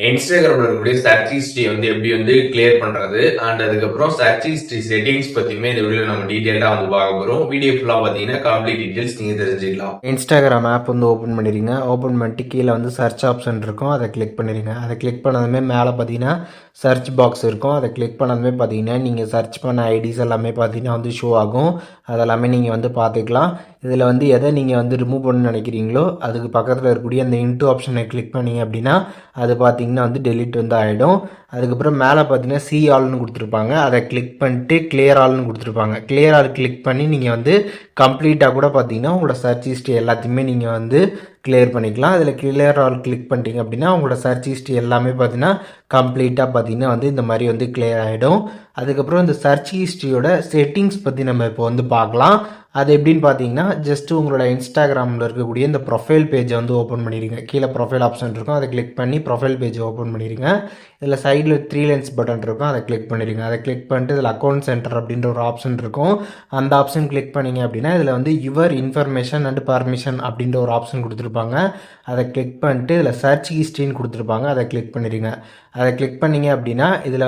இன்ஸ்டாகிராம்ல இருக்கக்கூடிய search history எப்படி கிளியர் பண்றது அண்ட் அதுக்கப்புறம் சர்ச் ஹிஸ்டரி செட்டிங்ஸ் பத்தியுமே இந்த வீடியோ நம்ம டீடைலா பார்க்க போறோம். வீடியோ ஃபுல்லா பாத்தீங்கன்னா கம்ப்ளீட் டீடைல்ஸ் நீங்க தெரிஞ்சுக்கலாம். இன்ஸ்டாகிராம் ஆப் ஓப்பன் பண்ணிடுங்க. ஓப்பன் பண்ணிட்டு கீழே சர்ச் ஆப்ஷன் இருக்கும், அதை கிளிக் பண்ணிடுங்க. அதை கிளிக் பண்ணதுமே மேலே பார்த்தீங்கன்னா சர்ச் பாக்ஸ் இருக்கும். அதை கிளிக் பண்ணதுமே பார்த்தீங்கன்னா நீங்கள் சர்ச் பண்ண ஐடிஸ் எல்லாமே பார்த்தீங்கன்னா ஷோ ஆகும். அதெல்லாமே நீங்கள் பார்த்துக்கலாம். இதில் எதை நீங்கள் ரிமூவ் பண்ணணும்னு நினைக்கிறீங்களோ அதுக்கு பக்கத்தில் இருக்கக்கூடிய அந்த இன்டூ ஆப்ஷனை கிளிக் பண்ணிங்க அப்படின்னா அது பார்த்தீங்கன்னா டெலிட் ஆகிடும். அதுக்கப்புறம் மேலே பார்த்தீங்கன்னா சி ஆல்னு கொடுத்துருப்பாங்க. அதை கிளிக் பண்ணிட்டு கிளியர் ஆல்னு கொடுத்துருப்பாங்க. கிளியர் ஆல் கிளிக் பண்ணி நீங்கள் கம்ப்ளீட்டாக கூட பார்த்தீங்கன்னா உங்களோட சர்ச் ஹிஸ்ட்ரி எல்லாத்தையுமே நீங்கள் கிளியர் பண்ணிக்கலாம். அதில் கிளியர் ஆல் கிளிக் பண்ணிட்டீங்க அப்படின்னா உங்களோட சர்ச் ஹிஸ்ட்ரி எல்லாமே பார்த்தீங்கன்னா கம்ப்ளீட்டாக பார்த்தீங்கன்னா இந்த மாதிரி கிளியர் ஆகிடும். அதுக்கப்புறம் இந்த சர்ச் ஹிஸ்ட்ரியோட செட்டிங்ஸ் பற்றி நம்ம இப்போ பார்க்கலாம். அது எப்படின்னு பார்த்தீங்கன்னா ஜஸ்ட் உங்களோட இன்ஸ்டாகிராமில் இருக்கக்கூடிய இந்த ப்ரொஃபைல் பேஜை ஓப்பன் பண்ணிடுங்க. கீழே ப்ரொஃபைல் ஆப்ஷன் இருக்கும், அதை கிளிக் பண்ணி ப்ரொஃபைல் பேஜை ஓப்பன் பண்ணிடுங்க. இதில் சைடில் 3 லைன்ஸ் பட்டன் இருக்கும், அதை கிளிக் பண்ணிடுங்க. அதை கிளிக் பண்ணிட்டு இதில் அக்கௌண்ட் சென்டர் அப்படின்ற ஒரு ஆப்ஷன் இருக்கும். அந்த ஆப்ஷன் கிளிக் பண்ணிங்க அப்படின்னா இதில் யுவர் இன்ஃபர்மேஷன் அண்ட் பர்மிஷன் அப்படின்ற ஒரு ஆப்ஷன் கொடுத்துருப்பாங்க. அதை கிளிக் பண்ணிட்டு இதில் சர்ச் ஹிஸ்ட்ரின்னு கொடுத்துருப்பாங்க, அதை கிளிக் பண்ணிடுங்க. அதை கிளிக் பண்ணிங்க அப்படின்னா இதில்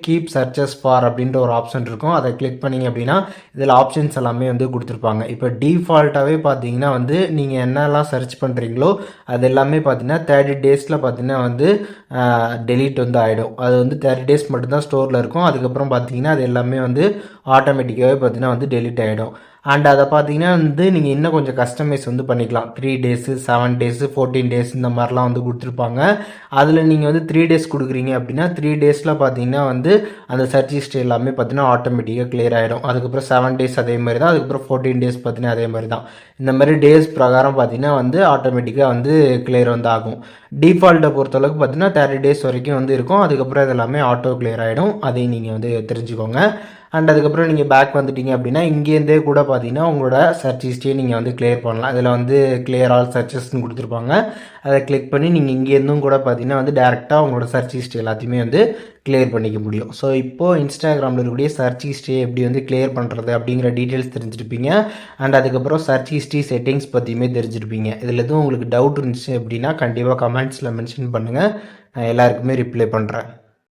கீப் சர்ச்சஸ் ஃபார் அப்படின்ற ஒரு ஆப்ஷன் இருக்கும். அதை கிளிக் பண்ணிங்க அப்படின்னா இதில் ஆப்ஷன்ஸ் எல்லாமே கொடுத்துருப்பாங்க. இப்போ டிஃபால்ட்டாகவே பார்த்தீங்கன்னா நீங்கள் என்னெல்லாம் சர்ச் பண்ணுறீங்களோ அது எல்லாமே பார்த்தீங்கன்னா 30 டேஸில் பார்த்தீங்கன்னா டெலீட் ஆகிடும். அது 30 டேஸ் மட்டும்தான் ஸ்டோரில் இருக்கும். அதுக்கப்புறம் பார்த்தீங்கன்னா அது எல்லாமே ஆட்டோமேட்டிக்காகவே பார்த்தீங்கன்னா டெலீட் ஆகிடும். அண்ட் அதை பார்த்தீங்கன்னா நீங்கள் இன்னும் கொஞ்சம் கஸ்டமைஸ் பண்ணிக்கலாம். 3 டேஸு 7 டேஸு 14 டேஸ் இந்த மாதிரிலாம் கொடுத்துருப்பாங்க. அதில் நீங்கள் 3 டேஸ் கொடுக்குறீங்க அப்படின்னா 3 டேஸில் பார்த்தீங்கன்னா அந்த சர்ச் ஹிஸ்ட்ரி எல்லாமே பார்த்தீங்கன்னா ஆட்டோமேட்டிக்காக கிளியர் ஆகிடும். அதுக்கப்புறம் 7 டேஸ் அதே மாதிரி தான், அதுக்கப்புறம் 14 டேஸ் பார்த்தீங்கன்னா அதே மாதிரி தான். இந்த மாதிரி டேஸ் பிரகாரம் பார்த்தீங்கன்னா ஆட்டோமேட்டிக்காக கிளியர் ஆகும். டிஃபால்ட்டை பொறுத்தளவுக்கு பார்த்தீங்கன்னா 30 டேஸ் வரைக்கும் இருக்கும். அதுக்கப்புறம் இது எல்லாமே ஆட்டோ கிளியர் ஆகிடும். அதையும் நீங்கள் தெரிஞ்சுக்கோங்க. அண்ட் அதுக்கப்புறம் நீங்கள் பேக் வந்துட்டீங்க அப்படின்னா இங்கேருந்தே கூட பார்த்தீங்கன்னா உங்களோட சர்ச் ஹிஸ்ட்ரியை நீங்கள் கிளியர் பண்ணலாம். இதில் கிளியர் ஆல் சர்ச்சஸ்ன்னு கொடுத்துருப்பாங்க. அதை கிளிக் பண்ணி நீங்கள் இங்கேருந்தும் கூட பார்த்தீங்கன்னா டேரெக்டாக உங்களோட சர்ச் ஹிஸ்ட்ரி எல்லாத்தையுமே கிளியர் பண்ணிக்க முடியும். ஸோ இப்போது இன்ஸ்டாகிராமில் இருக்கக்கூடிய சர்ச் ஹிஸ்ட்ரியை எப்படி கிளியர் பண்ணுறது அப்படிங்கிற டீட்டெயில்ஸ் தெரிஞ்சிருப்பீங்க. அண்ட் அதுக்கப்புறம் சர்ச் ஹிஸ்ட்ரி செட்டிங்ஸ் பற்றியுமே தெரிஞ்சிருப்பீங்க. இதில் எதுவும் உங்களுக்கு டவுட் இருந்துச்சு அப்படின்னா கண்டிப்பாக கமெண்ட்ஸில் மென்ஷன் பண்ணுங்கள், நான் எல்லாருக்குமே ரிப்ளை பண்ணுறேன்.